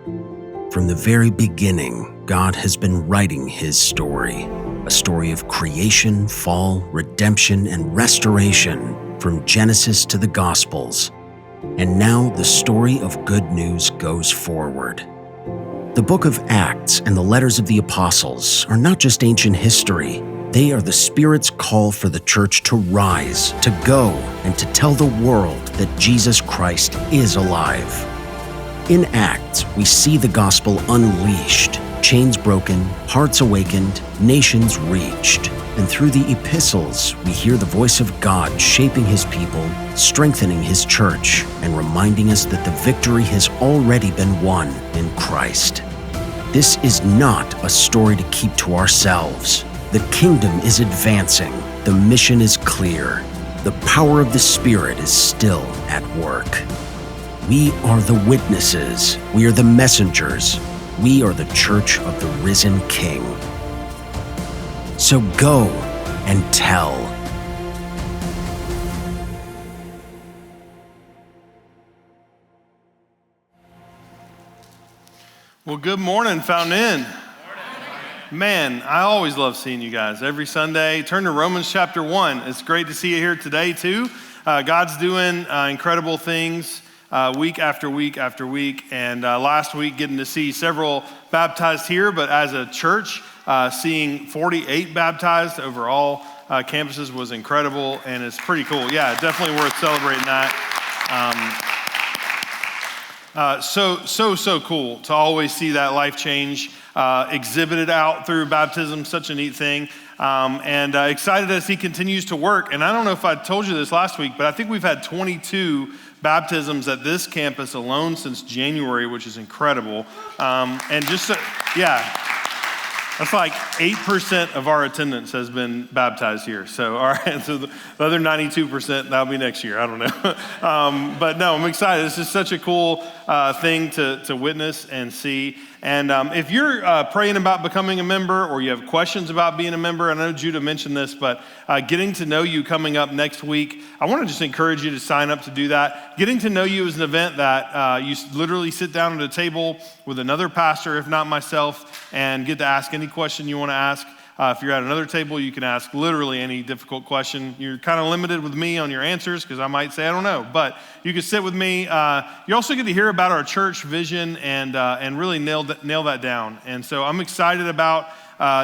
From the very beginning, God has been writing his story, a story of creation, fall, redemption, and restoration from Genesis to the Gospels. And now the story of good news goes forward. The book of Acts and the letters of the apostles are not just ancient history. They are the Spirit's call for the church to rise, to go, and to tell the world that Jesus Christ is alive. In Acts, we see the gospel unleashed, chains broken, hearts awakened, nations reached. And through the epistles, we hear the voice of God shaping his people, strengthening his church, and reminding us that the victory has already been won in Christ. This is not a story to keep to ourselves. The kingdom is advancing. The mission is clear. The power of the Spirit is still at work. We are the witnesses. We are the messengers. We are the church of the risen King. So go and tell. Well, good morning, Fountain Inn. Man, I always love seeing you guys every Sunday. Turn to Romans chapter 1. It's great to see you here today, too. God's doing incredible things week after week after week. And last week, getting to see several baptized here, but as a church, seeing 48 baptized over all campuses was incredible, and it's pretty cool. Yeah, definitely worth celebrating that. So cool to always see that life change exhibited out through baptism. Such a neat thing. And excited as he continues to work. And I don't know if I told you this last week, but I think we've had 22 baptisms at this campus alone since January, which is incredible. And just, that's like 8% of our attendance has been baptized here. So, all right, so the other 92%, that'll be next year. I don't know. But no, I'm excited. This is such a cool thing to witness and see. And if you're praying about becoming a member or you have questions about being a member, I know Judah mentioned this, but getting to know you coming up next week, I want to just encourage you to sign up to do that. Getting to know you is an event that you literally sit down at a table with another pastor, if not myself, and get to ask any question you want to ask. If you're at another table, you can ask literally any difficult question. You're kind of limited with me on your answers because I might say, I don't know, but you can sit with me. You also get to hear about our church vision and really nail that down. And so I'm excited about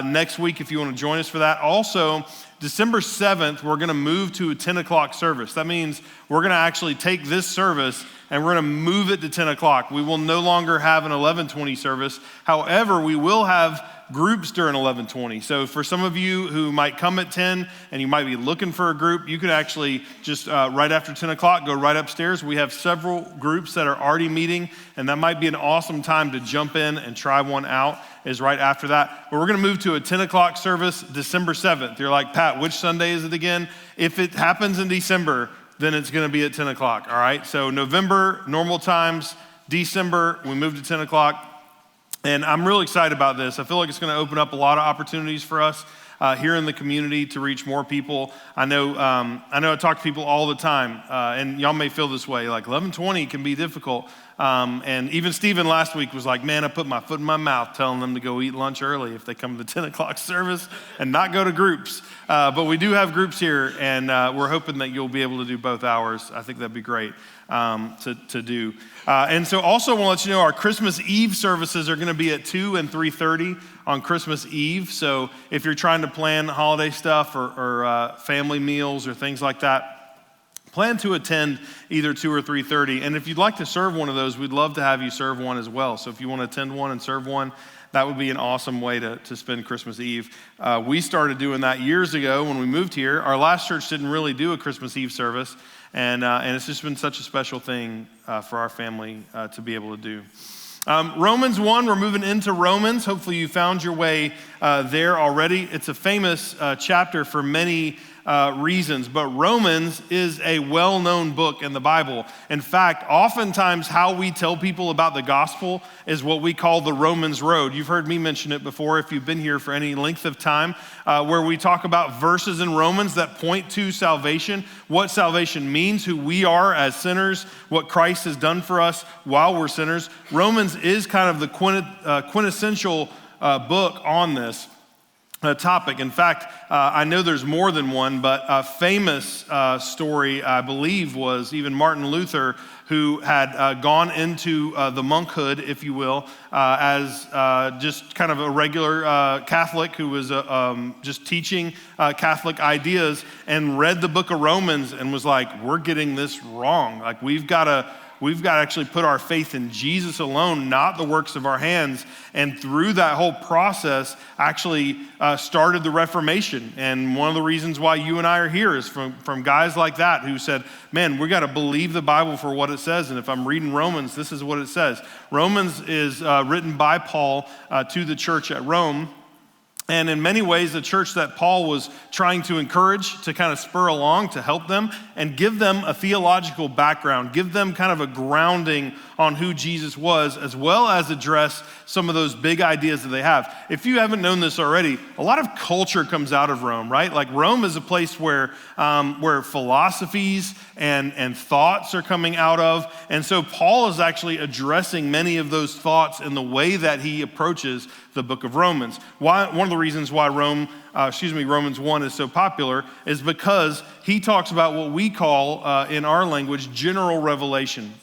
next week if you want to join us for that. Also, December 7th, we're going to move to a 10 o'clock service. That means we're going to actually take this service and we're going to move it to 10 o'clock. We will no longer have an 11:20 service. However, we will have groups during 11:20. So for some of you who might come at 10 and you might be looking for a group, you could actually just right after 10 o'clock, go right upstairs. We have several groups that are already meeting, and that might be an awesome time to jump in and try one out, is right after that. But we're going to move to a 10 o'clock service December 7th. You're like, Pat, which Sunday is it again? If it happens in December, then it's going to be at 10 o'clock, all right? So November, normal times. December, we move to 10 o'clock. And I'm really excited about this. I feel like it's going to open up a lot of opportunities for us here in the community to reach more people. I know I talk to people all the time, and y'all may feel this way, like 11:20 can be difficult. And even Stephen last week was like, man, I put my foot in my mouth telling them to go eat lunch early if they come to the 10 o'clock service and not go to groups. But we do have groups here, and we're hoping that you'll be able to do both hours. I think that'd be great to do. And so also I want to let you know our Christmas Eve services are going to be at 2 and 3:30 on Christmas Eve. So if you're trying to plan holiday stuff or family meals or things like that, plan to attend either 2 or 3:30. And if you'd like to serve one of those, we'd love to have you serve one as well. So if you want to attend one and serve one, that would be an awesome way to spend Christmas Eve. We started doing that years ago when we moved here. Our last church didn't really do a Christmas Eve service. And it's just been such a special thing for our family to be able to do. Romans 1, we're moving into Romans. Hopefully you found your way there already. It's a famous chapter for many reasons, but Romans is a well-known book in the Bible. In fact, oftentimes how we tell people about the gospel is what we call the Romans Road. You've heard me mention it before if you've been here for any length of time, where we talk about verses in Romans that point to salvation, what salvation means, who we are as sinners, what Christ has done for us while we're sinners. Romans is kind of the quintessential book on this topic. In fact, I know there's more than one, but a famous story, I believe, was even Martin Luther, who had gone into the monkhood, if you will, as just kind of a regular Catholic who was just teaching Catholic ideas, and read the book of Romans and was like, we're getting this wrong. Like, we've got to actually put our faith in Jesus alone, not the works of our hands. And through that whole process, actually started the Reformation. And one of the reasons why you and I are here is from guys like that who said, man, we got to believe the Bible for what it says. And if I'm reading Romans, this is what it says. Romans is written by Paul to the church at Rome. And in many ways, the church that Paul was trying to encourage, to kind of spur along, to help them and give them a theological background, give them kind of a grounding on who Jesus was, as well as address some of those big ideas that they have. If you haven't known this already, a lot of culture comes out of Rome, right? Like, Rome is a place where philosophies and thoughts are coming out of. And so Paul is actually addressing many of those thoughts in the way that he approaches the book of Romans. One of the reasons why Romans 1 is so popular is because he talks about what we call, in our language, general revelation.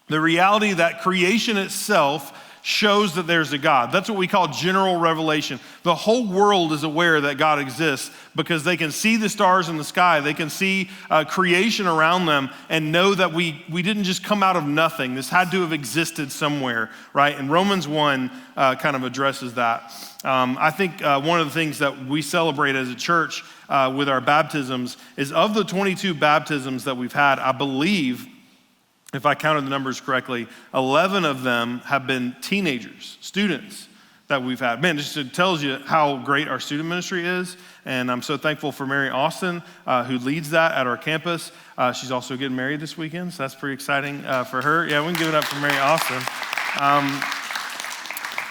The reality that creation itself shows that there's a God. That's what we call general revelation. The whole world is aware that God exists because they can see the stars in the sky. They can see creation around them and know that we didn't just come out of nothing. This had to have existed somewhere, right? And Romans 1 kind of addresses that. I think one of the things that we celebrate as a church with our baptisms is, of the 22 baptisms that we've had, I believe, if I counted the numbers correctly, 11 of them have been teenagers, students that we've had. Man, it tells you how great our student ministry is. And I'm so thankful for Mary Austin, who leads that at our campus. She's also getting married this weekend, so that's pretty exciting for her. Yeah, we can give it up for Mary Austin.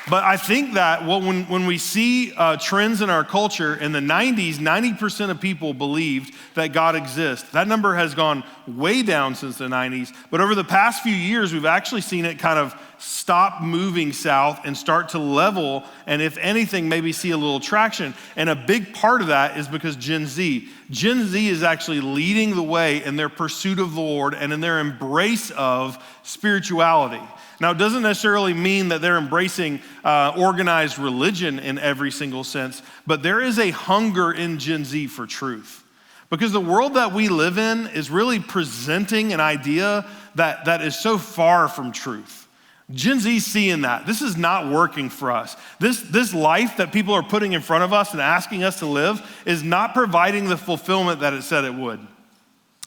But I think that when we see trends in our culture, in the 90s, 90% of people believed that God exists. That number has gone way down since the 90s. But over the past few years, we've actually seen it kind of stop moving south and start to level, and if anything, maybe see a little traction. And a big part of that is because Gen Z is actually leading the way in their pursuit of the Lord and in their embrace of spirituality. Now, it doesn't necessarily mean that they're embracing organized religion in every single sense, but there is a hunger in Gen Z for truth. Because the world that we live in is really presenting an idea that is so far from truth. Gen Z seeing that. This is not working for us. This life that people are putting in front of us and asking us to live is not providing the fulfillment that it said it would.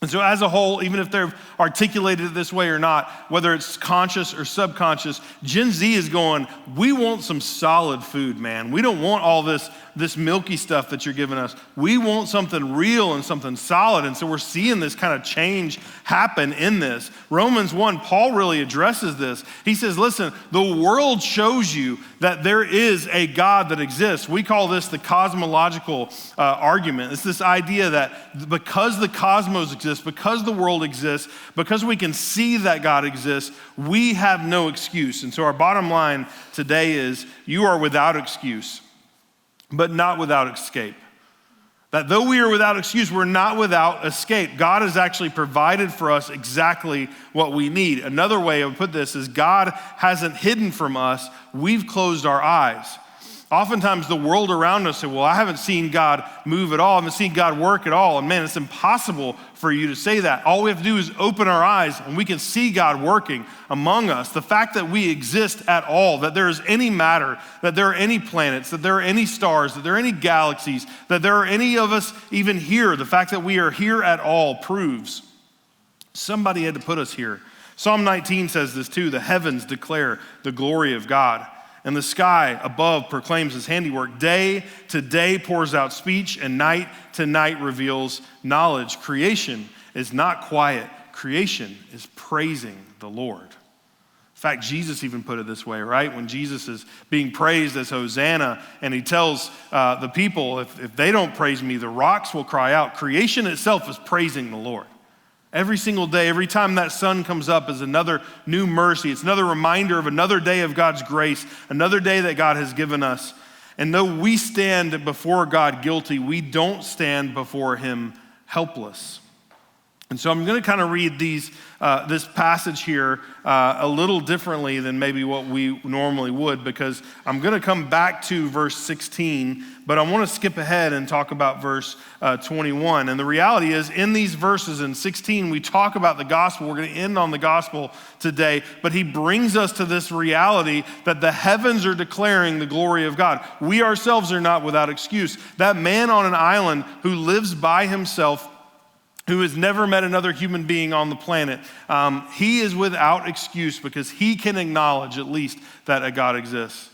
And so as a whole, even if they've articulated it this way or not, whether it's conscious or subconscious, Gen Z is going, we want some solid food, man. We don't want all this milky stuff that you're giving us. We want something real and something solid. And so we're seeing this kind of change happen in this. Romans 1, Paul really addresses this. He says, listen, the world shows you that there is a God that exists. We call this the cosmological argument. It's this idea that because the cosmos exists, because the world exists, because we can see that God exists, we have no excuse. And so our bottom line today is, you are without excuse, but not without escape. That though we are without excuse, we're not without escape. God has actually provided for us exactly what we need. Another way I would put this is, God hasn't hidden from us, we've closed our eyes. Oftentimes the world around us say, well, I haven't seen God move at all. I haven't seen God work at all. And man, it's impossible for you to say that. All we have to do is open our eyes and we can see God working among us. The fact that we exist at all, that there is any matter, that there are any planets, that there are any stars, that there are any galaxies, that there are any of us even here, the fact that we are here at all proves somebody had to put us here. Psalm 19 says this too: the heavens declare the glory of God. And the sky above proclaims his handiwork. Day to day pours out speech, and night to night reveals knowledge. Creation is not quiet. Creation is praising the Lord. In fact, Jesus even put it this way, right? When Jesus is being praised as Hosanna, and he tells the people, if they don't praise me, the rocks will cry out. Creation itself is praising the Lord. Every single day, every time that sun comes up is another new mercy. It's another reminder of another day of God's grace, another day that God has given us. And though we stand before God guilty, we don't stand before him helpless. And so I'm going to kind of read this passage here a little differently than maybe what we normally would, because I'm going to come back to verse 16, but I want to skip ahead and talk about verse 21. And the reality is, in these verses in 16, we talk about the gospel. We're going to end on the gospel today, but he brings us to this reality that the heavens are declaring the glory of God. We ourselves are not without excuse. That man on an island who lives by himself, who has never met another human being on the planet, he is without excuse because he can acknowledge at least that a God exists.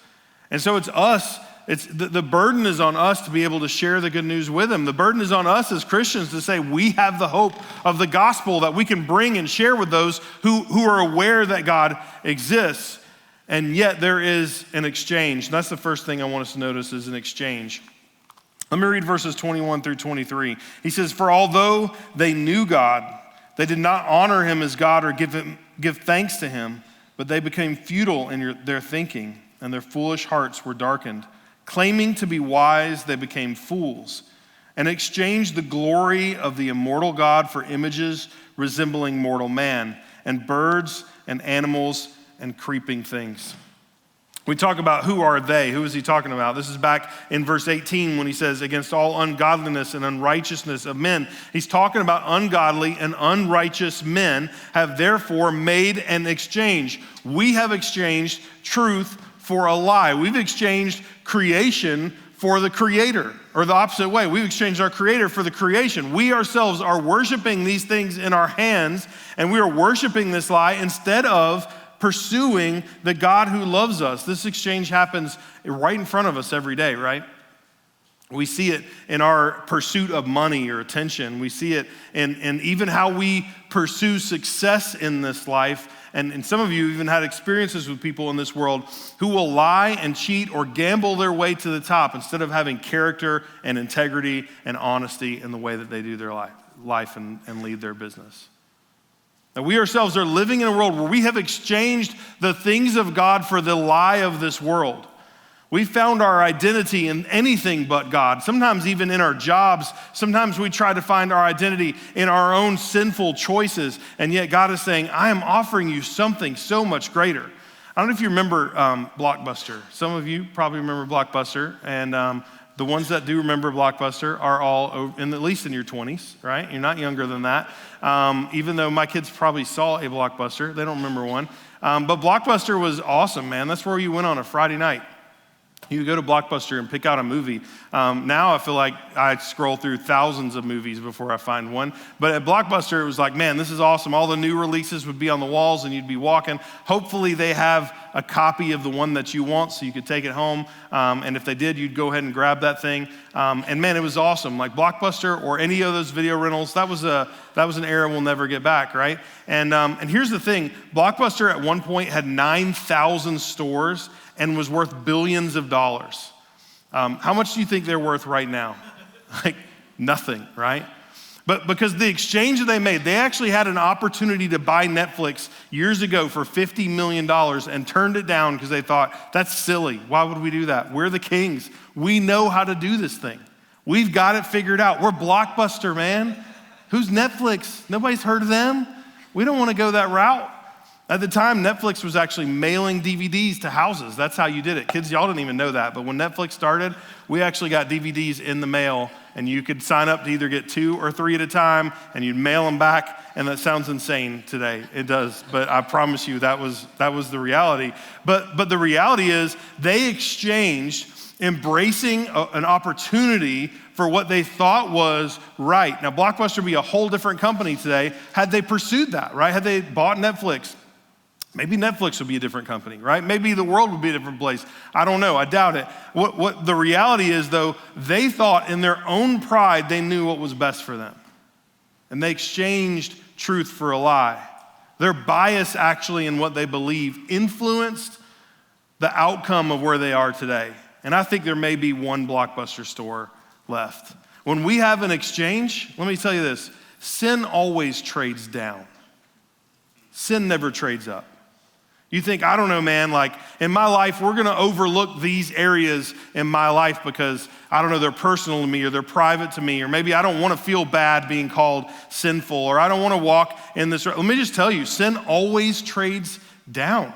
And so it's us, the burden is on us to be able to share the good news with him. The burden is on us as Christians to say we have the hope of the gospel that we can bring and share with those who are aware that God exists. And yet there is an exchange. And that's the first thing I want us to notice is an exchange. Let me read verses 21 through 23. He says, "For although they knew God, they did not honor him as God or give thanks to him, but they became futile in their thinking, and their foolish hearts were darkened. Claiming to be wise, they became fools, and exchanged the glory of the immortal God for images resembling mortal man, and birds and animals and creeping things." We talk about who are they? Who is he talking about? This is back in verse 18 when he says, against all ungodliness and unrighteousness of men. He's talking about ungodly and unrighteous men have therefore made an exchange. We have exchanged truth for a lie. We've exchanged creation for the creator, or the opposite way. We've exchanged our creator for the creation. We ourselves are worshiping these things in our hands, and we are worshiping this lie instead of pursuing the God who loves us. This exchange happens right in front of us every day, right? We see it in our pursuit of money or attention. We see it in even how we pursue success in this life. And some of you even had experiences with people in this world who will lie and cheat or gamble their way to the top instead of having character and integrity and honesty in the way that they do their life and lead their business. That we ourselves are living in a world where we have exchanged the things of God for the lie of this world. We found our identity in anything but God, sometimes even in our jobs. Sometimes we try to find our identity in our own sinful choices, and yet God is saying, I am offering you something so much greater. I don't know if you remember Blockbuster. Some of you probably remember Blockbuster, and the ones that do remember Blockbuster are all at least in your 20s, right? You're not younger than that. Even though my kids probably saw a Blockbuster, they don't remember one. But Blockbuster was awesome, man. That's where you went on a Friday night. You go to Blockbuster and pick out a movie. Now I feel like I scroll through thousands of movies before I find one. But at Blockbuster, it was like, man, this is awesome. All the new releases would be on the walls and you'd be walking. Hopefully they have a copy of the one that you want so you could take it home. And if they did, you'd go ahead and grab that thing. And man, it was awesome. Like Blockbuster or any of those video rentals, that was an era we'll never get back, right? And here's the thing. Blockbuster at one point had 9,000 stores and was worth billions of dollars. How much do you think they're worth right now? Like nothing, right? But because the exchange that they made, they actually had an opportunity to buy Netflix years ago for $50 million and turned it down because they thought, that's silly. Why would we do that? We're the kings. We know how to do this thing. We've got it figured out. We're Blockbuster, man. Who's Netflix? Nobody's heard of them. We don't want to go that route. At the time, Netflix was actually mailing DVDs to houses. That's how you did it. Kids, y'all didn't even know that. But when Netflix started, we actually got DVDs in the mail, and you could sign up to either get 2 or 3 at a time, and you'd mail them back. And that sounds insane today. It does. But I promise you that was the reality. But the reality is they exchanged embracing an opportunity for what they thought was right. Now, Blockbuster would be a whole different company today had they pursued that, right? Had they bought Netflix. Maybe Netflix would be a different company, right? Maybe the world would be a different place. I don't know, I doubt it. What the reality is though, they thought in their own pride, they knew what was best for them. And they exchanged truth for a lie. Their bias actually in what they believe influenced the outcome of where they are today. And I think there may be one Blockbuster store left. When we have an exchange, let me tell you this, sin always trades down. Sin never trades up. You think, I don't know, man, like in my life, we're gonna overlook these areas in my life because, I don't know, they're personal to me or they're private to me, or maybe I don't wanna feel bad being called sinful, or I don't wanna walk in this. Let me just tell you, sin always trades down.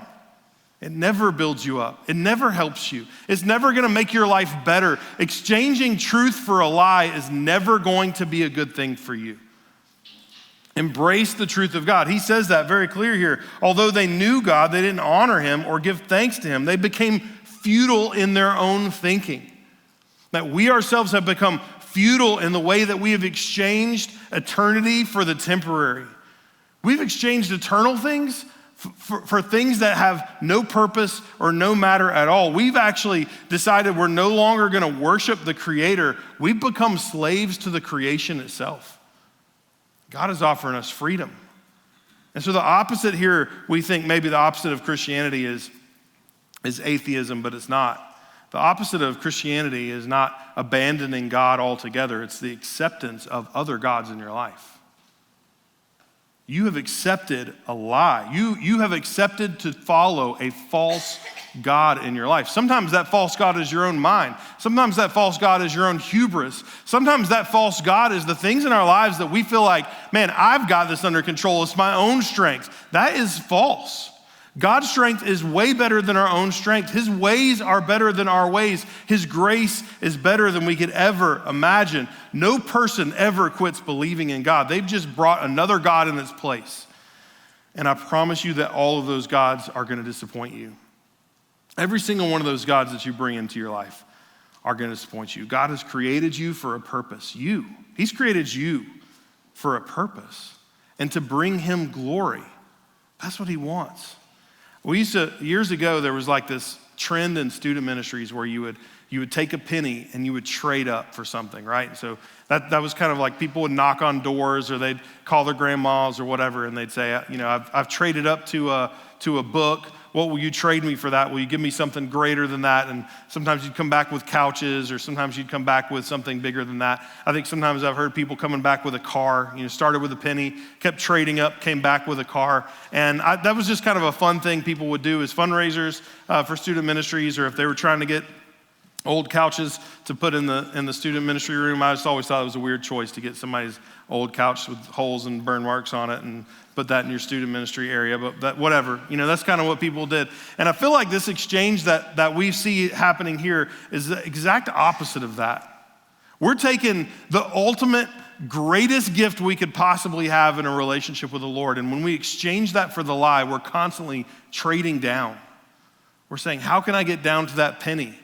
It never builds you up. It never helps you. It's never gonna make your life better. Exchanging truth for a lie is never going to be a good thing for you. Embrace the truth of God. He says that very clear here. Although they knew God, they didn't honor him or give thanks to him. They became futile in their own thinking. That we ourselves have become futile in the way that we have exchanged eternity for the temporary. We've exchanged eternal things for things that have no purpose or no matter at all. We've actually decided we're no longer gonna worship the Creator. We've become slaves to the creation itself. God is offering us freedom. And so the opposite here, we think maybe the opposite of Christianity is atheism, but it's not. The opposite of Christianity is not abandoning God altogether. It's the acceptance of other gods in your life. You have accepted a lie. You have accepted to follow a false God in your life. Sometimes that false God is your own mind. Sometimes that false God is your own hubris. Sometimes that false God is the things in our lives that we feel like, man, I've got this under control. It's my own strength. That is false. God's strength is way better than our own strength. His ways are better than our ways. His grace is better than we could ever imagine. No person ever quits believing in God. They've just brought another God in its place. And I promise you that all of those gods are going to disappoint you. Every single one of those gods that you bring into your life are going to disappoint you. God has created you for a purpose. He's created you for a purpose and to bring him glory. That's what he wants. Years ago, there was like this trend in student ministries where you would take a penny and you would trade up for something, right? So that was kind of like people would knock on doors or they'd call their grandmas or whatever and they'd say, you know, I've traded up to a book. What will you trade me for that? Will you give me something greater than that? And sometimes you'd come back with couches or sometimes you'd come back with something bigger than that. I think sometimes I've heard people coming back with a car, started with a penny, kept trading up, came back with a car. And that was just kind of a fun thing people would do as fundraisers for student ministries, or if they were trying to get old couches to put in the student ministry room. I just always thought it was a weird choice to get somebody's old couch with holes and burn marks on it and put that in your student ministry area, but whatever. That's kind of what people did. And I feel like this exchange that we see happening here is the exact opposite of that. We're taking the ultimate greatest gift we could possibly have in a relationship with the Lord, and when we exchange that for the lie, we're constantly trading down. We're saying, how can I get down to that penny?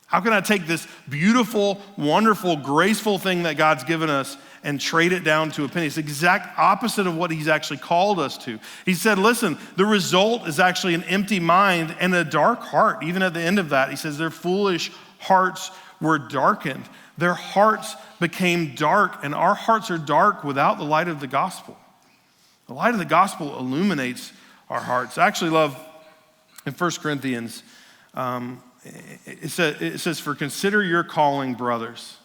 How can I take this beautiful, wonderful, graceful thing that God's given us and trade it down to a penny? It's the exact opposite of what he's actually called us to. He said, listen, the result is actually an empty mind and a dark heart. Even at the end of that, he says, their foolish hearts were darkened. Their hearts became dark, and our hearts are dark without the light of the gospel. The light of the gospel illuminates our hearts. I actually love in 1 Corinthians, it says, for consider your calling, brothers.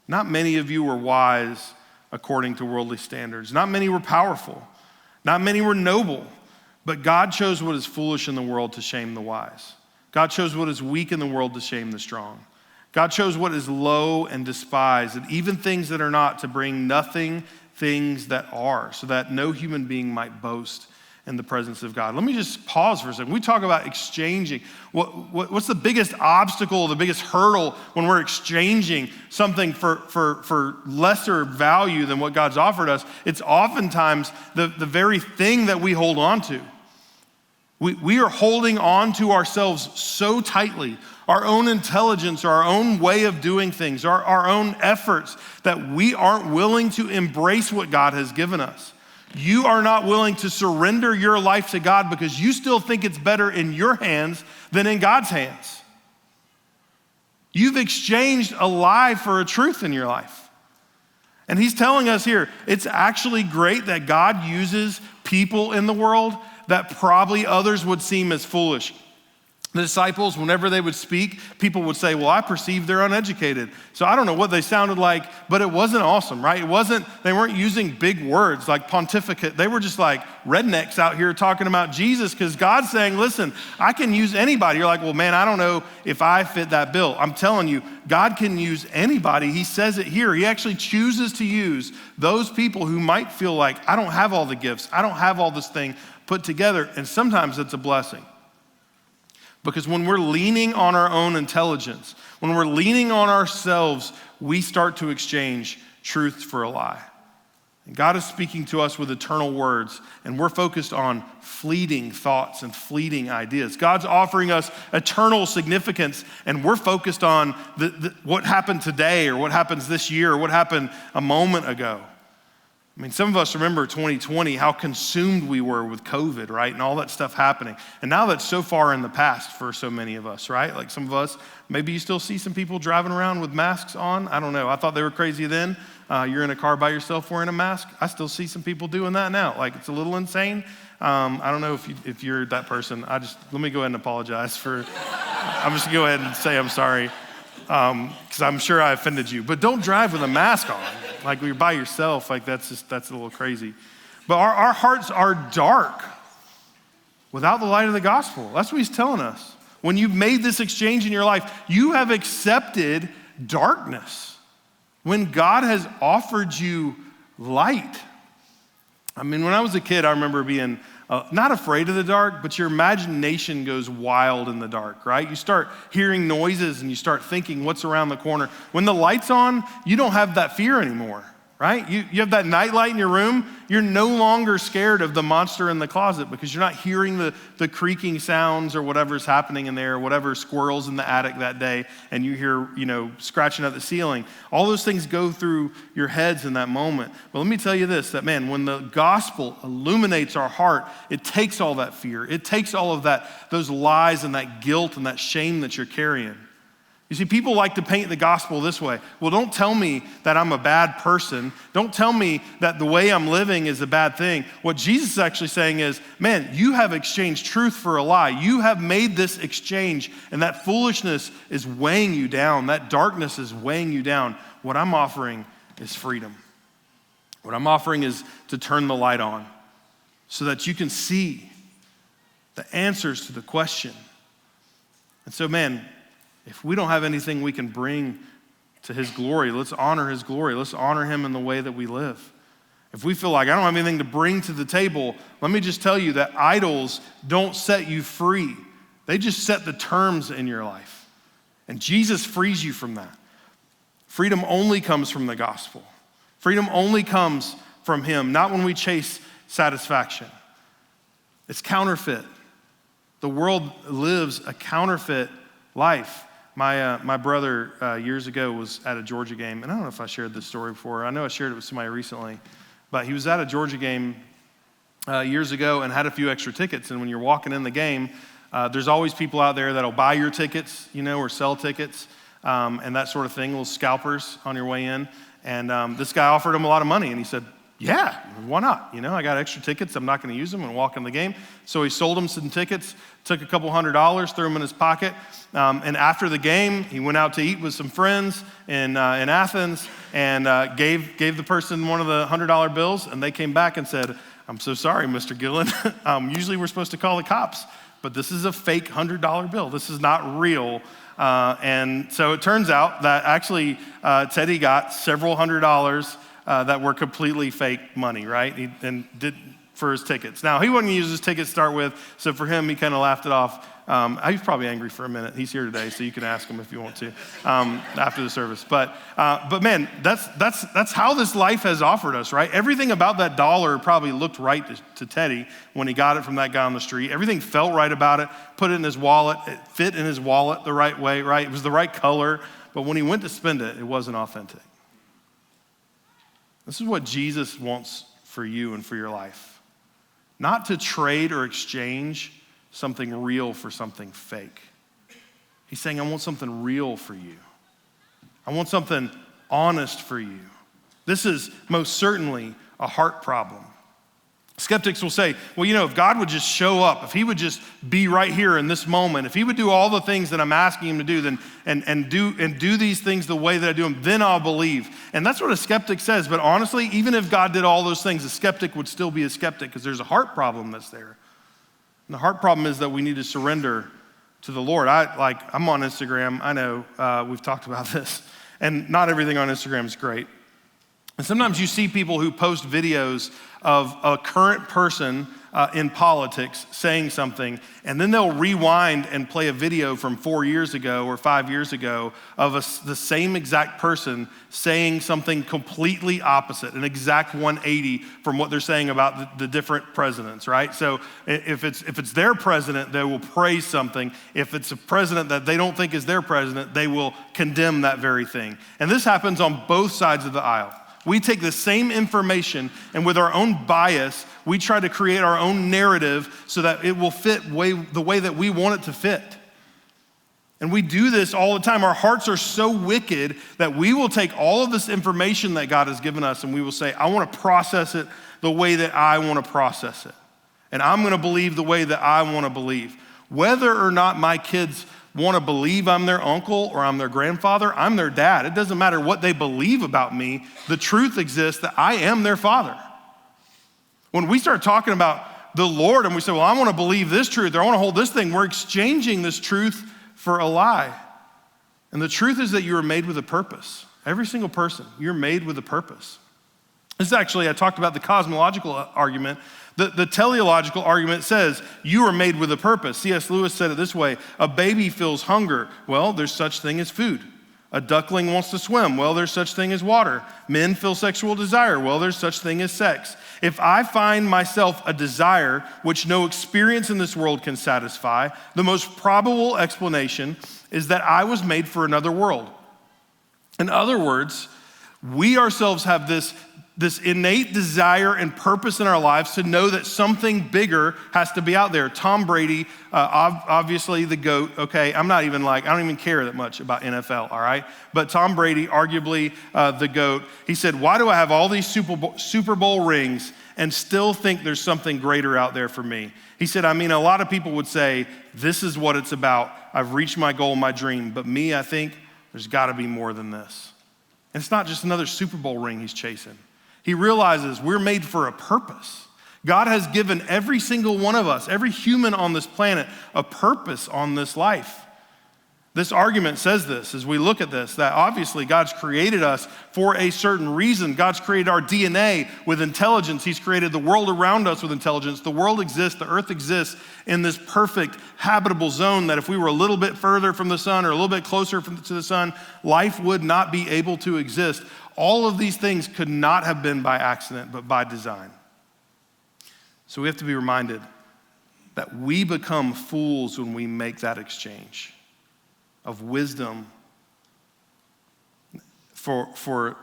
Not many of you were wise according to worldly standards. Not many were powerful. Not many were noble. But God chose what is foolish in the world to shame the wise. God chose what is weak in the world to shame the strong. God chose what is low and despised, and even things that are not, to bring nothing things that are, so that no human being might boast in the presence of God. Let me just pause for a second. We talk about exchanging. What's the biggest obstacle, the biggest hurdle when we're exchanging something for lesser value than what God's offered us? It's oftentimes the very thing that we hold on to. We are holding on to ourselves so tightly, our own intelligence, our own way of doing things, our own efforts, that we aren't willing to embrace what God has given us. You are not willing to surrender your life to God because you still think it's better in your hands than in God's hands. You've exchanged a lie for a truth in your life. And he's telling us here, it's actually great that God uses people in the world that probably others would seem as foolish. The disciples, whenever they would speak, people would say, well, I perceive they're uneducated. So I don't know what they sounded like, but it wasn't awesome, right? They weren't using big words like pontificate. They were just like rednecks out here talking about Jesus because God's saying, listen, I can use anybody. You're like, well, man, I don't know if I fit that bill. I'm telling you, God can use anybody. He says it here. He actually chooses to use those people who might feel like, I don't have all the gifts. I don't have all this thing put together. And sometimes it's a blessing. Because when we're leaning on our own intelligence, when we're leaning on ourselves, we start to exchange truth for a lie. And God is speaking to us with eternal words, and we're focused on fleeting thoughts and fleeting ideas. God's offering us eternal significance, and we're focused on what happened today or what happens this year or what happened a moment ago. I mean, some of us remember 2020, how consumed we were with COVID, right? And all that stuff happening. And now that's so far in the past for so many of us, right? Like some of us, maybe you still see some people driving around with masks on. I don't know. I thought they were crazy then. You're in a car by yourself wearing a mask. I still see some people doing that now. Like it's a little insane. I don't know if you're that person. Let me go ahead and apologize for, I'm just gonna go ahead and say I'm sorry. Because I'm sure I offended you. But don't drive with a mask on. Like when you're by yourself, like that's a little crazy. But our hearts are dark without the light of the gospel. That's what he's telling us. When you've made this exchange in your life, you have accepted darkness. When God has offered you light. I mean, when I was a kid, I remember being not afraid of the dark, but your imagination goes wild in the dark, right? You start hearing noises and you start thinking what's around the corner. When the light's on, you don't have that fear anymore, right? You have that night light in your room, you're no longer scared of the monster in the closet because you're not hearing the creaking sounds or whatever's happening in there, whatever squirrels in the attic that day, and you hear, scratching at the ceiling. All those things go through your heads in that moment. But let me tell you this, that man, when the gospel illuminates our heart, it takes all that fear. It takes all of those lies and that guilt and that shame that you're carrying. You see, people like to paint the gospel this way. Well, don't tell me that I'm a bad person. Don't tell me that the way I'm living is a bad thing. What Jesus is actually saying is, man, you have exchanged truth for a lie. You have made this exchange, and that foolishness is weighing you down. That darkness is weighing you down. What I'm offering is freedom. What I'm offering is to turn the light on so that you can see the answers to the question. And so, man, if we don't have anything we can bring to his glory, let's honor his glory. Let's honor him in the way that we live. If we feel like I don't have anything to bring to the table, let me just tell you that idols don't set you free. They just set the terms in your life. And Jesus frees you from that. Freedom only comes from the gospel. Freedom only comes from him, not when we chase satisfaction. It's counterfeit. The world lives a counterfeit life. My brother years ago was at a Georgia game, and I don't know if I shared this story before. I know I shared it with somebody recently, but he was at a Georgia game years ago and had a few extra tickets. And when you're walking in the game, there's always people out there that'll buy your tickets, or sell tickets and that sort of thing, little scalpers on your way in. And this guy offered him a lot of money, and he said, yeah, why not? I got extra tickets. I'm not going to use them and walk in the game. So he sold him some tickets, took a couple $100s, threw them in his pocket. And after the game, he went out to eat with some friends in Athens and gave the person one of the $100 bills. And they came back and said, I'm so sorry, Mr. Gillen. Usually we're supposed to call the cops, but this is a fake $100 bill. This is not real. And so it turns out that actually Teddy got several $100s that were completely fake money, right? And did for his tickets. Now, he wasn't going to use his tickets to start with, so for him, he kind of laughed it off. He's probably angry for a minute. He's here today, so you can ask him if you want to after the service. But man, that's how this life has offered us, right? Everything about that dollar probably looked right to Teddy when he got it from that guy on the street. Everything felt right about it, put it in his wallet. It fit in his wallet the right way, right? It was the right color. But when he went to spend it, it wasn't authentic. This is what Jesus wants for you and for your life. Not to trade or exchange something real for something fake. He's saying, I want something real for you. I want something honest for you. This is most certainly a heart problem. Skeptics will say, well, if God would just show up, if he would just be right here in this moment, if he would do all the things that I'm asking him to do, then and do these things the way that I do them, then I'll believe. And that's what a skeptic says. But honestly, even if God did all those things, a skeptic would still be a skeptic because there's a heart problem that's there. And the heart problem is that we need to surrender to the Lord. I'm on Instagram. I know we've talked about this. And not everything on Instagram is great. And sometimes you see people who post videos of a current person in politics saying something, and then they'll rewind and play a video from 4 years ago or 5 years ago of the same exact person saying something completely opposite, an exact 180 from what they're saying about the different presidents, right? So if it's their president, they will praise something. If it's a president that they don't think is their president, they will condemn that very thing. And this happens on both sides of the aisle. We take the same information and with our own bias, we try to create our own narrative so that it will fit the way that we want it to fit. And we do this all the time. Our hearts are so wicked that we will take all of this information that God has given us and we will say, I want to process it the way that I want to process it. And I'm going to believe the way that I want to believe. Whether or not my kids want to believe I'm their uncle or I'm their grandfather, I'm their dad. It doesn't matter what they believe about me. The truth exists that I am their father. When we start talking about the Lord and we say, well, I want to believe this truth or I want to hold this thing, we're exchanging this truth for a lie. And the truth is that you are made with a purpose. Every single person, you're made with a purpose. This is actually, I talked about the cosmological argument. The teleological argument says you are made with a purpose. C.S. Lewis said it this way: a baby feels hunger. Well, there's such thing as food. A duckling wants to swim. Well, there's such thing as water. Men feel sexual desire. Well, there's such thing as sex. If I find myself a desire which no experience in this world can satisfy, the most probable explanation is that I was made for another world. In other words, we ourselves have this innate desire and purpose in our lives to know that something bigger has to be out there. Tom Brady, obviously the GOAT, okay? I don't even care that much about NFL, all right? But Tom Brady, arguably the GOAT, he said, why do I have all these Super Bowl rings and still think there's something greater out there for me? He said, a lot of people would say, this is what it's about. I've reached my goal, my dream. But me, I think there's gotta be more than this. And it's not just another Super Bowl ring he's chasing. He realizes we're made for a purpose. God has given every single one of us, every human on this planet, a purpose on this life. This argument says this, as we look at this, that obviously God's created us for a certain reason. God's created our DNA with intelligence. He's created the world around us with intelligence. The world exists, the earth exists in this perfect habitable zone that if we were a little bit further from the sun or a little bit closer to the sun, life would not be able to exist. All of these things could not have been by accident, but by design. So we have to be reminded that we become fools when we make that exchange of wisdom for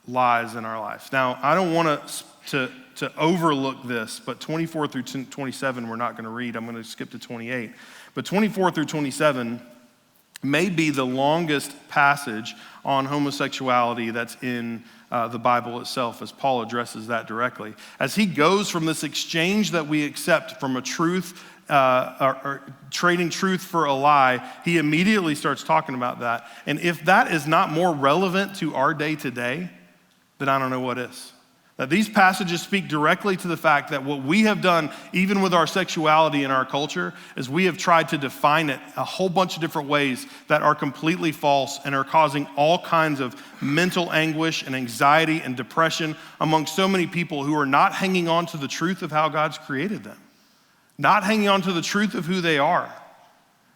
lies in our life. Now, I don't want to overlook this, but 24 through 27 we're not going to read. I'm going to skip to 28. But 24 through 27 may be the longest passage on homosexuality that's in the Bible itself, as Paul addresses that directly. As he goes from this exchange that we accept from a truth, or trading truth for a lie, he immediately starts talking about that. And if that is not more relevant to our day today, then I don't know what is. That these passages speak directly to the fact that what we have done, even with our sexuality in our culture, is we have tried to define it a whole bunch of different ways that are completely false and are causing all kinds of mental anguish and anxiety and depression among so many people who are not hanging on to the truth of how God's created them, not hanging on to the truth of who they are.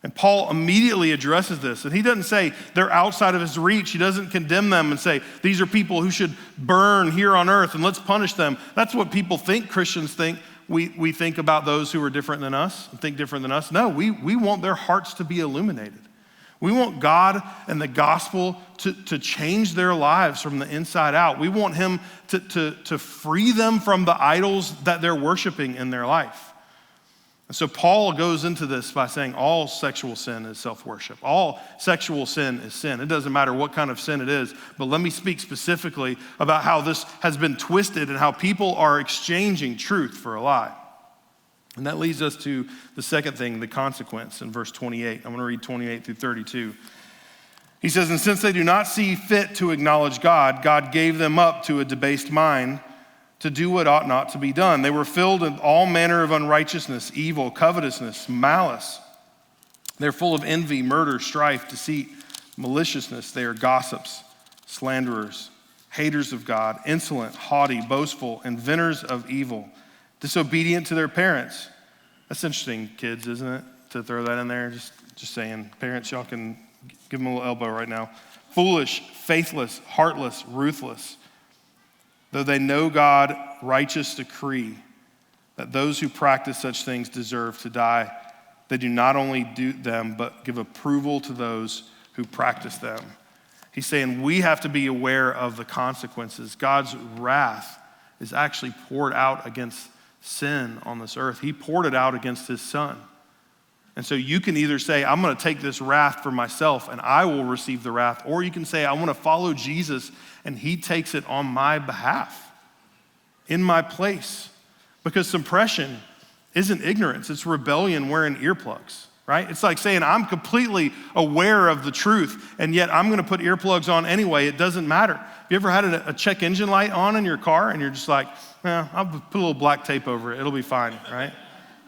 And Paul immediately addresses this. And he doesn't say they're outside of his reach. He doesn't condemn them and say, these are people who should burn here on earth and let's punish them. That's what people think, Christians think. We think about those who are different than us and think different than us. No, we want their hearts to be illuminated. We want God and the gospel to change their lives from the inside out. We want him to free them from the idols that they're worshiping in their life. And so Paul goes into this by saying all sexual sin is self-worship. All sexual sin is sin. It doesn't matter what kind of sin it is, but let me speak specifically about how this has been twisted and how people are exchanging truth for a lie. And that leads us to the second thing, the consequence in verse 28. I'm going to read 28 through 32. He says, and since they do not see fit to acknowledge God, God gave them up to a debased mind to do what ought not to be done. They were filled with all manner of unrighteousness, evil, covetousness, malice. They're full of envy, murder, strife, deceit, maliciousness. They are gossips, slanderers, haters of God, insolent, haughty, boastful, inventors of evil, disobedient to their parents. That's interesting, kids, isn't it? To throw that in there. Just saying. Parents, y'all can give them a little elbow right now. Foolish, faithless, heartless, ruthless. Though they know God, righteous decree that those who practice such things deserve to die, they do not only do them, but give approval to those who practice them. He's saying we have to be aware of the consequences. God's wrath is actually poured out against sin on this earth. He poured it out against his son. And so you can either say, I'm going to take this wrath for myself and I will receive the wrath, or you can say, I want to follow Jesus and he takes it on my behalf, in my place. Because suppression isn't ignorance, it's rebellion wearing earplugs, right? It's like saying, I'm completely aware of the truth and yet I'm going to put earplugs on anyway, it doesn't matter. Have you ever had a check engine light on in your car and you're just like, I'll put a little black tape over it, it'll be fine, right?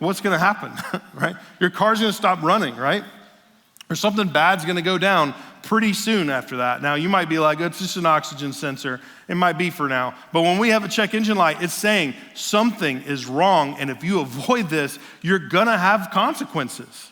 What's gonna happen, right? Your car's gonna stop running, right? Or something bad's gonna go down pretty soon after that. Now, you might be like, it's just an oxygen sensor. It might be for now. But when we have a check engine light, it's saying something is wrong, and if you avoid this, you're gonna have consequences.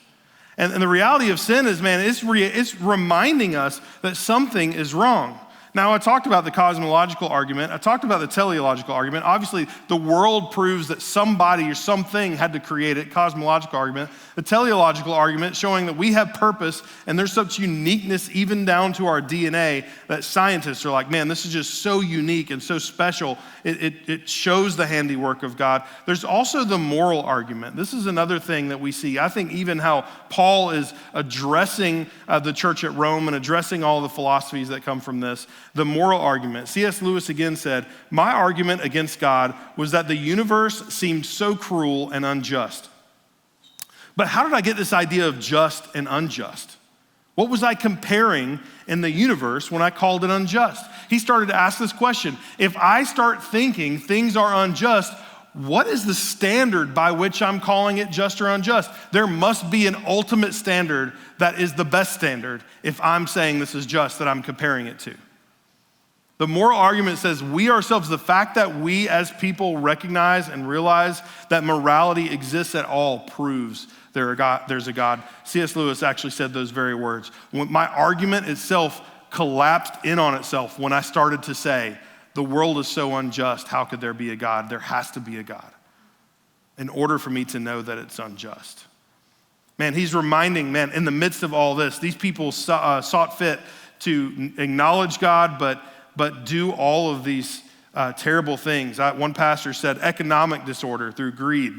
And the reality of sin is, man, it's reminding us that something is wrong. Now, I talked about the cosmological argument. I talked about the teleological argument. Obviously, the world proves that somebody or something had to create it, cosmological argument. The teleological argument showing that we have purpose and there's such uniqueness even down to our DNA that scientists are like, man, this is just so unique and so special. It shows the handiwork of God. There's also the moral argument. This is another thing that we see. I think even how Paul is addressing the church at Rome and addressing all the philosophies that come from this. The moral argument. C.S. Lewis again said, my argument against God was that the universe seemed so cruel and unjust. But how did I get this idea of just and unjust? What was I comparing in the universe when I called it unjust? He started to ask this question. If I start thinking things are unjust, what is the standard by which I'm calling it just or unjust? There must be an ultimate standard that is the best standard if I'm saying this is just that I'm comparing it to. The moral argument says we ourselves, the fact that we as people recognize and realize that morality exists at all proves there's a God. C.S. Lewis actually said those very words. When my argument itself collapsed in on itself when I started to say, the world is so unjust, how could there be a God? There has to be a God in order for me to know that it's unjust. Man, he's reminding, in the midst of all this, these people sought fit to acknowledge God, but do all of these terrible things. One pastor said economic disorder through greed,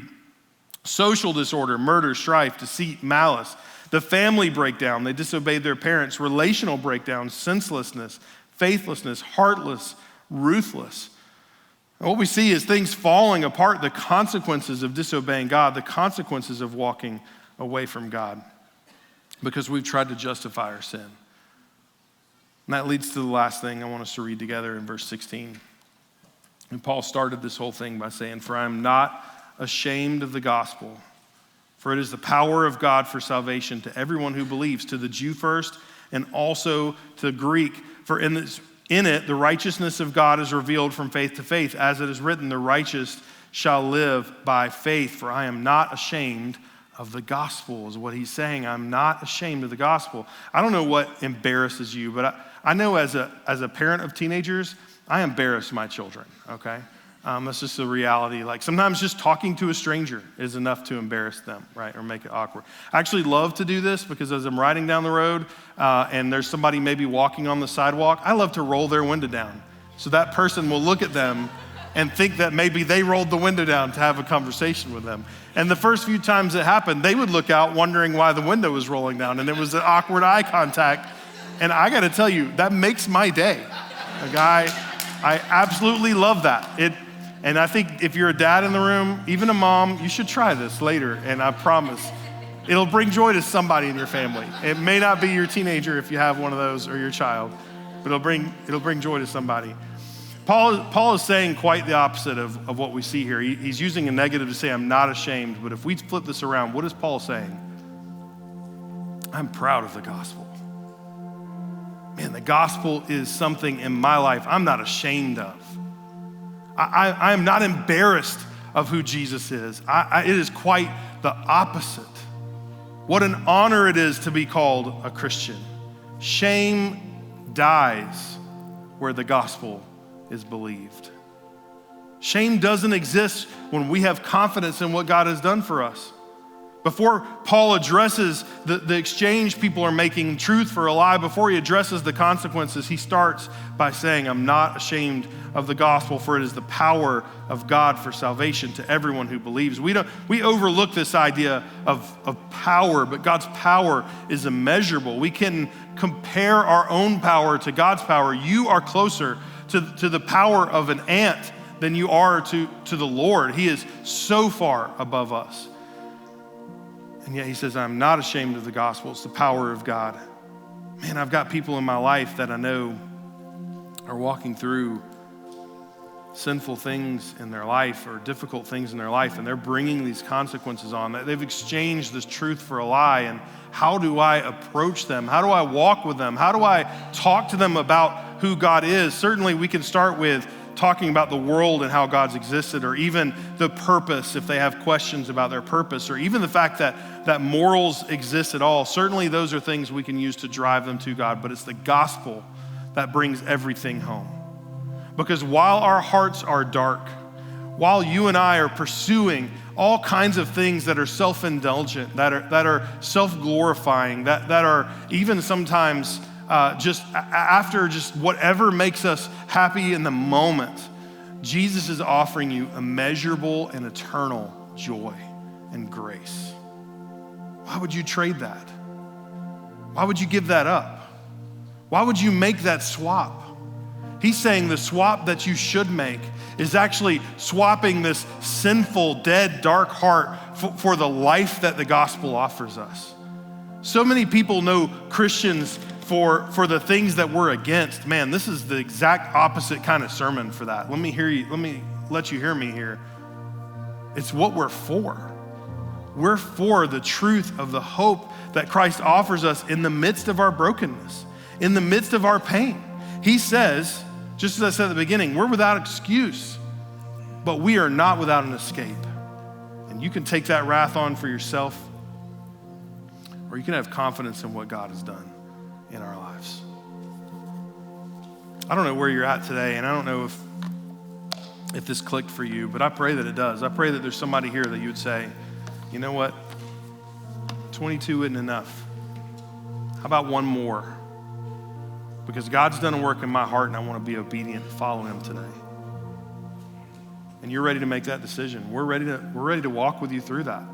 social disorder, murder, strife, deceit, malice, the family breakdown, they disobeyed their parents, relational breakdown, senselessness, faithlessness, heartless, ruthless. And what we see is things falling apart, the consequences of disobeying God, the consequences of walking away from God because we've tried to justify our sin. And that leads to the last thing I want us to read together in verse 16. And Paul started this whole thing by saying, for I am not ashamed of the gospel, for it is the power of God for salvation to everyone who believes, to the Jew first and also to the Greek. For in it, the righteousness of God is revealed from faith to faith. As it is written, the righteous shall live by faith. For I am not ashamed of the gospel, is what he's saying. I'm not ashamed of the gospel. I don't know what embarrasses you, but I know as a parent of teenagers, I embarrass my children, okay? That's just the reality. Like sometimes just talking to a stranger is enough to embarrass them, right? Or make it awkward. I actually love to do this because as I'm riding down the road and there's somebody maybe walking on the sidewalk, I love to roll their window down. So that person will look at them and think that maybe they rolled the window down to have a conversation with them. And the first few times it happened, they would look out wondering why the window was rolling down, and it was an awkward eye contact. And I gotta tell you, that makes my day. I absolutely love that. And I think if you're a dad in the room, even a mom, you should try this later, and I promise, it'll bring joy to somebody in your family. It may not be your teenager if you have one of those, or your child, but it'll bring joy to somebody. Paul is saying quite the opposite of what we see here. He's using a negative to say, I'm not ashamed. But if we flip this around, what is Paul saying? I'm proud of the gospel. Man, the gospel is something in my life I'm not ashamed of. I am not embarrassed of who Jesus is. It is quite the opposite. What an honor it is to be called a Christian. Shame dies where the gospel is believed. Shame doesn't exist when we have confidence in what God has done for us. Before Paul addresses the exchange people are making, truth for a lie, before he addresses the consequences, he starts by saying, I'm not ashamed of the gospel, for it is the power of God for salvation to everyone who believes. We overlook this idea of power, but God's power is immeasurable. We can compare our own power to God's power. You are closer to the power of an ant than you are to the Lord. He is so far above us. And yet he says, I'm not ashamed of the gospel. It's the power of God. Man, I've got people in my life that I know are walking through sinful things in their life or difficult things in their life, and they're bringing these consequences on. They've exchanged this truth for a lie, and how do I approach them? How do I walk with them? How do I talk to them about who God is? Certainly we can start with talking about the world and how God's existed, or even the purpose if they have questions about their purpose, or even the fact that morals exist at all. Certainly those are things we can use to drive them to God, but it's the gospel that brings everything home. Because while our hearts are dark, while you and I are pursuing all kinds of things that are self-indulgent, that are self-glorifying, that are even sometimes just after just whatever makes us happy in the moment, Jesus is offering you immeasurable and eternal joy and grace. Why would you trade that? Why would you give that up? Why would you make that swap? He's saying the swap that you should make is actually swapping this sinful, dead, dark heart for the life that the gospel offers us. So many people know Christians for the things that we're against. Man, this is the exact opposite kind of sermon for that. Let me let you hear me here. It's what we're for. We're for the truth of the hope that Christ offers us in the midst of our brokenness, in the midst of our pain. He says, just as I said at the beginning, we're without excuse, but we are not without an escape. And you can take that wrath on for yourself, or you can have confidence in what God has done in our lives. I don't know where you're at today, and I don't know if this clicked for you, but I pray that it does. I pray that there's somebody here that you would say, you know what? 22 isn't enough. How about one more? Because God's done a work in my heart, and I want to be obedient and follow him today. And you're ready to make that decision. We're ready to walk with you through that.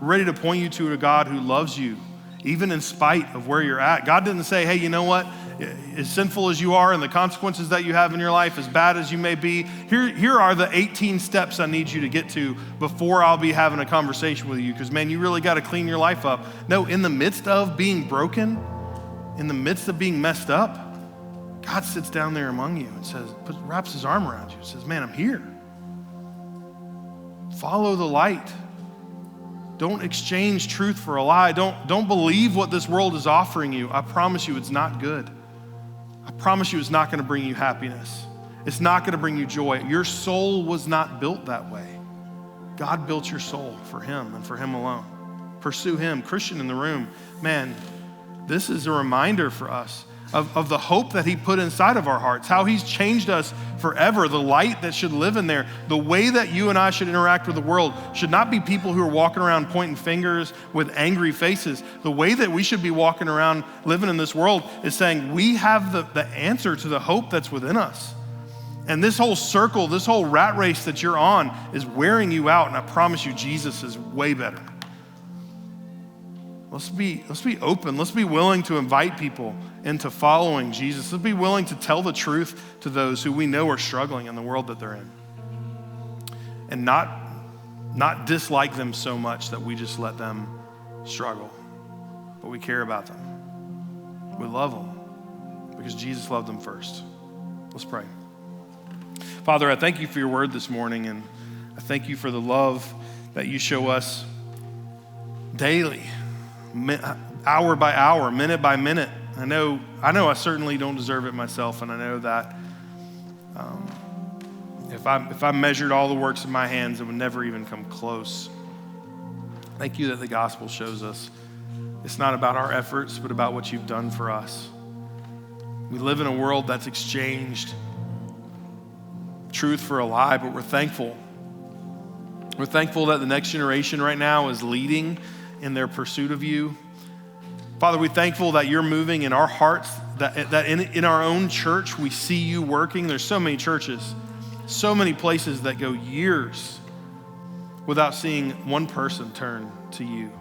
We're ready to point you to a God who loves you, even in spite of where you're at. God didn't say, hey, you know what? As sinful as you are and the consequences that you have in your life, as bad as you may be, here are the 18 steps I need you to get to before I'll be having a conversation with you, because, man, you really got to clean your life up. No, in the midst of being broken, in the midst of being messed up, God sits down there among you and says, wraps his arm around you and says, man, I'm here. Follow the light. Don't exchange truth for a lie. Don't believe what this world is offering you. I promise you it's not good. I promise you it's not going to bring you happiness. It's not going to bring you joy. Your soul was not built that way. God built your soul for him and for him alone. Pursue him. Christian in the room, man, this is a reminder for us of the hope that he put inside of our hearts, how he's changed us forever, the light that should live in there. The way that you and I should interact with the world should not be people who are walking around pointing fingers with angry faces. The way that we should be walking around living in this world is saying we have the answer to the hope that's within us. And this whole circle, this whole rat race that you're on is wearing you out, and I promise you Jesus is way better. Let's be open. Let's be willing to invite people into following Jesus. Let's be willing to tell the truth to those who we know are struggling in the world that they're in. And not dislike them so much that we just let them struggle. But we care about them. We love them because Jesus loved them first. Let's pray. Father, I thank you for your word this morning, and I thank you for the love that you show us daily, hour by hour, minute by minute. I know I certainly don't deserve it myself, and I know that if I measured all the works of my hands, it would never even come close. Thank you that the gospel shows us it's not about our efforts, but about what you've done for us. We live in a world that's exchanged truth for a lie, but we're thankful. We're thankful that the next generation right now is leading in their pursuit of you. Father, we're thankful that you're moving in our hearts, that in our own church, we see you working. There's so many churches, so many places that go years without seeing one person turn to you.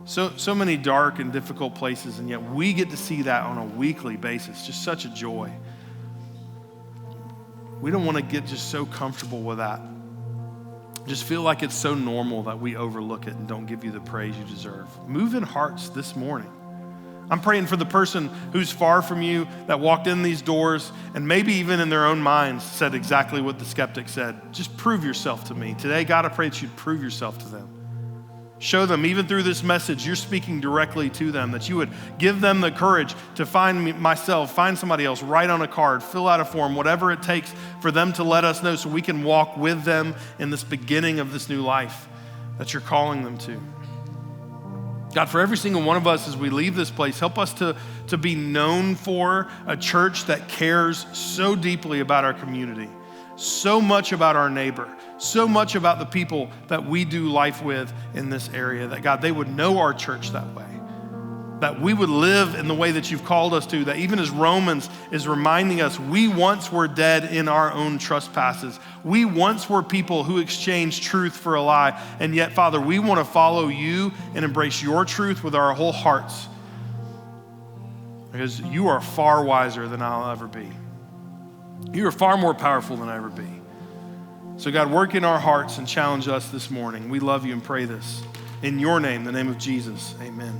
So many dark and difficult places, and yet we get to see that on a weekly basis. Just such a joy. We don't want to get just so comfortable with that. Just feel like it's so normal that we overlook it and don't give you the praise you deserve. Move in hearts this morning. I'm praying for the person who's far from you that walked in these doors and maybe even in their own minds said exactly what the skeptic said. Just prove yourself to me. Today, God, I pray that you'd prove yourself to them. Show them, even through this message, you're speaking directly to them, that you would give them the courage to find myself, find somebody else, write on a card, fill out a form, whatever it takes for them to let us know so we can walk with them in this beginning of this new life that you're calling them to. God, for every single one of us as we leave this place, help us to be known for a church that cares so deeply about our community, so much about our neighbor, so much about the people that we do life with in this area, that God, they would know our church that way, that we would live in the way that you've called us to, that even as Romans is reminding us, we once were dead in our own trespasses. We once were people who exchanged truth for a lie, and yet, Father, we want to follow you and embrace your truth with our whole hearts, because you are far wiser than I'll ever be. You are far more powerful than I'll ever be. So God, work in our hearts and challenge us this morning. We love you and pray this in your name, the name of Jesus. Amen.